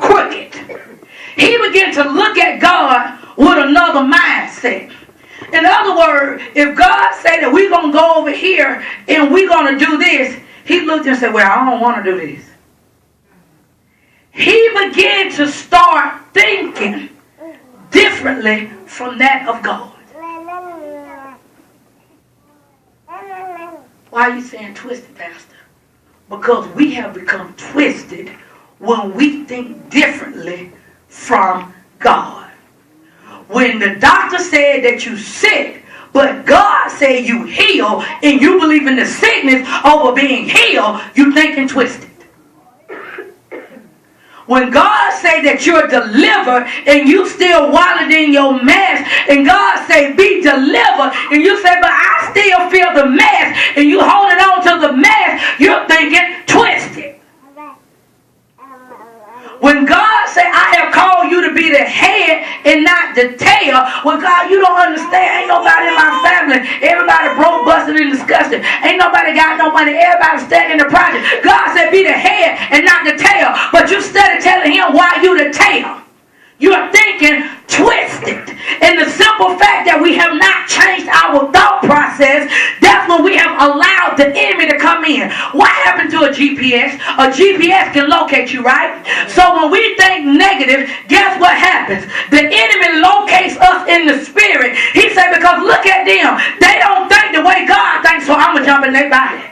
crooked. He began to look at God with another mindset. In other words, if God said that we're going to go over here and we're going to do this, he looked and said, well, I don't want to do this. He began to start thinking differently from that of God. Why are you saying twisted, Pastor? Because we have become twisted when we think differently from God. When the doctor said that you sick, but God said you heal, and you believe in the sickness over being healed, you thinking twisted. When God say that you're delivered and you still wallowed in your mess, and God say be delivered, and you say, but I still feel the mess, and you holding on to the mess, you're thinking twisted. When God say, I have called you to be the head and not the tail, well, God, you don't understand. Ain't nobody in my family. Everybody broke, busted, and disgusted. Ain't nobody got no money. Everybody standing in the project. God said, be the head and not the tail. But you started telling him why you the tail. You're thinking twisted. And the simple fact that we have not changed our thought process, that's when we have allowed the enemy to come in. What happened to a GPS? A GPS can locate you, right? So when we think negative, guess what happens? The enemy locates us in the spirit. He said, because look at them. They don't think the way God thinks, so I'm going to jump in their body.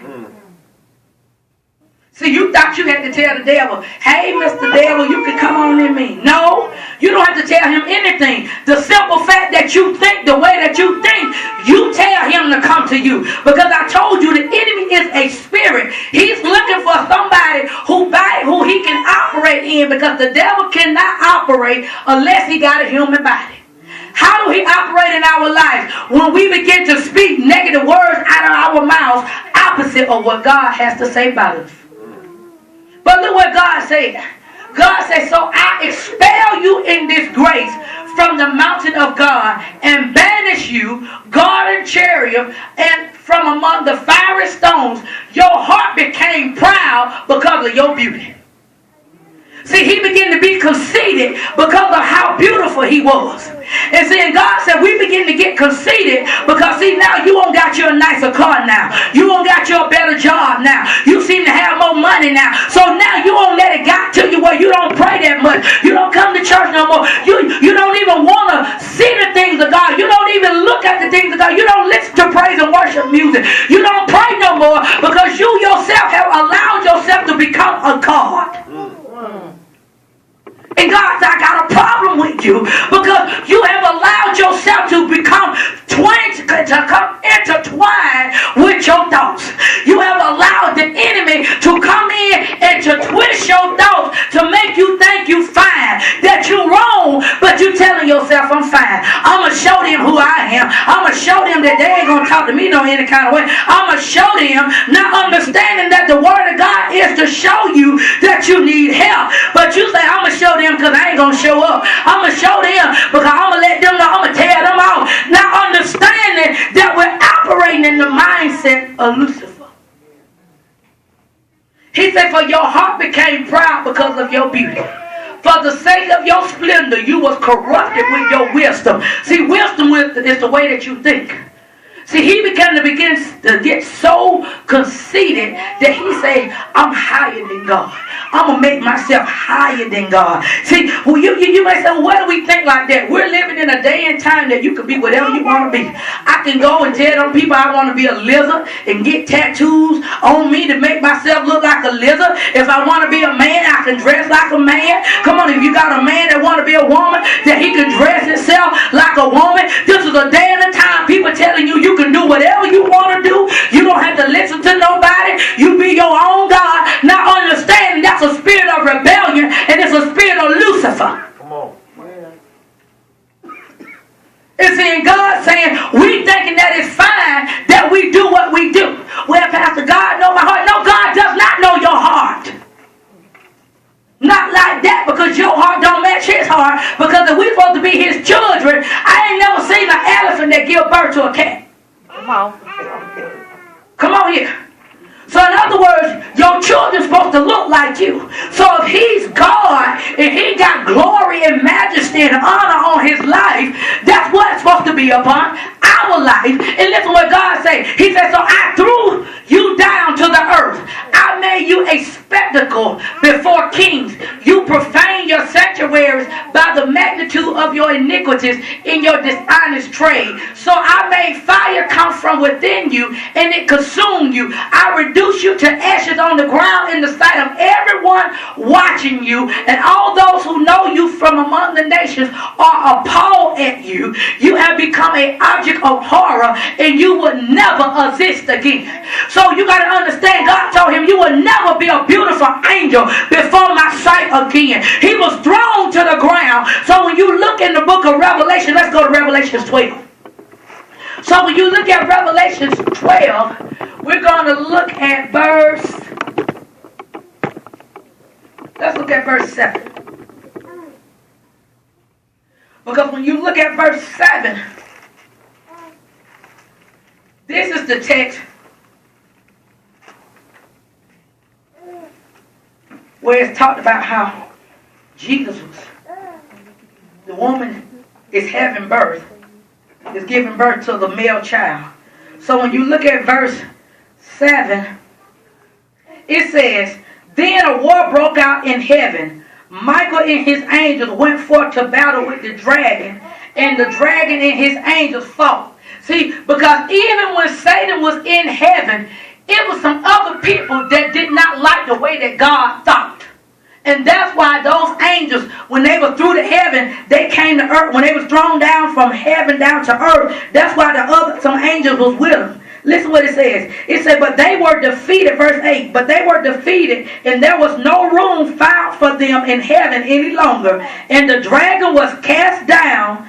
See, you thought you had to tell the devil, hey, Mr. Devil, you can come on in me. No, you don't have to tell him anything. The simple fact that you think the way that you think, you tell him to come to you. Because I told you the enemy is a spirit. He's looking for somebody who he can operate in, because the devil cannot operate unless he got a human body. How do he operate in our lives? When we begin to speak negative words out of our mouths, opposite of what God has to say about us. But look what God said. God said, so I expel you in this grace from the mountain of God and banish you, guard and chariot, and from among the fiery stones. Your heart became proud because of your beauty. See, he began to be conceited because of how beautiful he was. And see, and God said, we begin to get conceited because, see, now you won't got you a nicer car now. You won't got you a better job now. You seem to have more money now. So now you won't let it get to you where you don't pray that much. You don't come to church no more. You don't even want to see the things of God. You don't even look at the things of God. You don't listen to praise and worship music. You don't pray no more because you yourself have allowed yourself to become a God. And God said, I got a problem with you because you have allowed yourself to become intertwined with your thoughts. You have allowed the enemy to come in and to twist your thoughts to make you think you fine, that you wrong, but you telling yourself I'm fine. I'm going to show them who I am. I'm going to show them that they ain't going to talk to me no any kind of way. I'm going to show them, not understanding that the word of God is to show you that you need help. But you say, I'm going to show them because I ain't going to show up. I'm going to show them because I'm going to let them know. I'm going to tear them off. Not understanding that we're operating in the mindset of Lucifer. He said, for your heart became proud because of your beauty. For the sake of your splendor, you was corrupted with your wisdom. See, wisdom is the way that you think. See, he began to get so conceited that he said, I'm higher than God. I'm going to make myself higher than God. See, well, you may say, well, why do we think like that? We're living in a day and time that you can be whatever you want to be. I can go and tell them people I want to be a lizard and get tattoos on me to make myself look like a lizard. If I want to be a man, I can dress like a man. Come on, if you got a man that want to be a woman, that he can dress himself like a woman. This is a day and a time people telling you you can do whatever you want to do. You don't have to listen to nobody. You be your own God. Not understanding that's a spirit of rebellion and it's a spirit of Lucifer. Come on. It's in God saying we thinking that it's fine that we do what we do. Well, Pastor, God know my heart. No, God does not know your heart. Not like that, because your heart don't match his heart. Because if we're supposed to be his children, I ain't never seen an elephant that give birth to a cat. Come on. Come on here. So in other words, your children's supposed to look like you. So if he's God and he got glory and majesty and honor on his life, that's what it's supposed to be upon our life. And listen what God said. He said, so I threw you down to the earth. I made you a spectacle before kings. You profane your sanctuaries by the magnitude of your iniquities in your dishonest trade. So I made fire come from within you, and it consumed you. I reduced you to ashes on the ground in the sight of everyone watching you, and all those who know you from among the nations are appalled at you. You have become an object of horror, and you will never exist again. So you got to understand, God told him, you will never be a beautiful angel before my sight again. He was thrown to the ground. So when you look in the book of Revelation, let's go to Revelation 12. So when you look at Revelation 12, we're going to look at let's look at verse 7. Because when you look at verse 7, this is the text where it's talked about how Jesus was, the woman is having birth, is giving birth to the male child. So when you look at verse 7, it says, then a war broke out in heaven. Michael and his angels went forth to battle with the dragon, and the dragon and his angels fought. See, because even when Satan was in heaven, it was some other people that did not like the way that God thought. And that's why those angels, when they were through to heaven, they came to earth. When they was thrown down from heaven down to earth, that's why some angels was with them. Listen what it says. It said, but they were defeated, verse 8, but they were defeated, and there was no room found for them in heaven any longer. And the dragon was cast down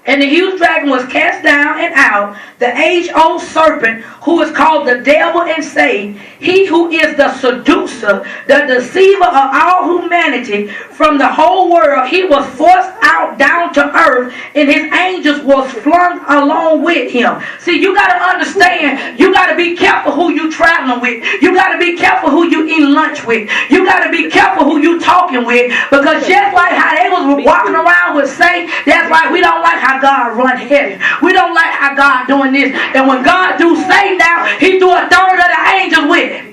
and the huge dragon was cast down and out, the age-old serpent, who is called the devil and Satan, he who is the seducer, the deceiver of all humanity from the whole world. He was forced out down to earth, and his angels was flung along with him. See, you got to understand, you got to be careful who you traveling with. You got to be careful who you eat lunch with. You got to be careful who you talking with, because just like how they was walking around with Satan, that's why we don't like how God run heaven. We don't like how God doing this. And when God do Satan down, he do a third of the angels with him.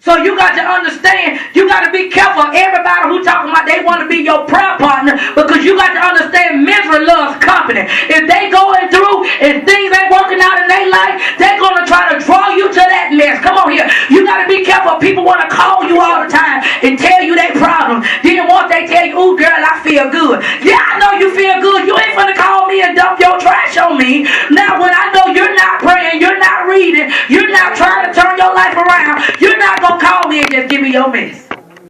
So you got to understand, you got to be careful. Everybody who talking about they want to be your prayer partner, because you got to understand misery loves company. If they going through and things ain't working out in their life, they're going to try to draw you to that mess. Come on here. You got to be careful. People want to call you all the time and tell you their problem. Then once they tell you, ooh girl, I feel good. Yeah, I know you feel good. You ain't gonna call me and dump your trash on me. Now when I know you're not praying, you're not reading, you're not trying to turn your life around, you're not going to call me and just give me your mess.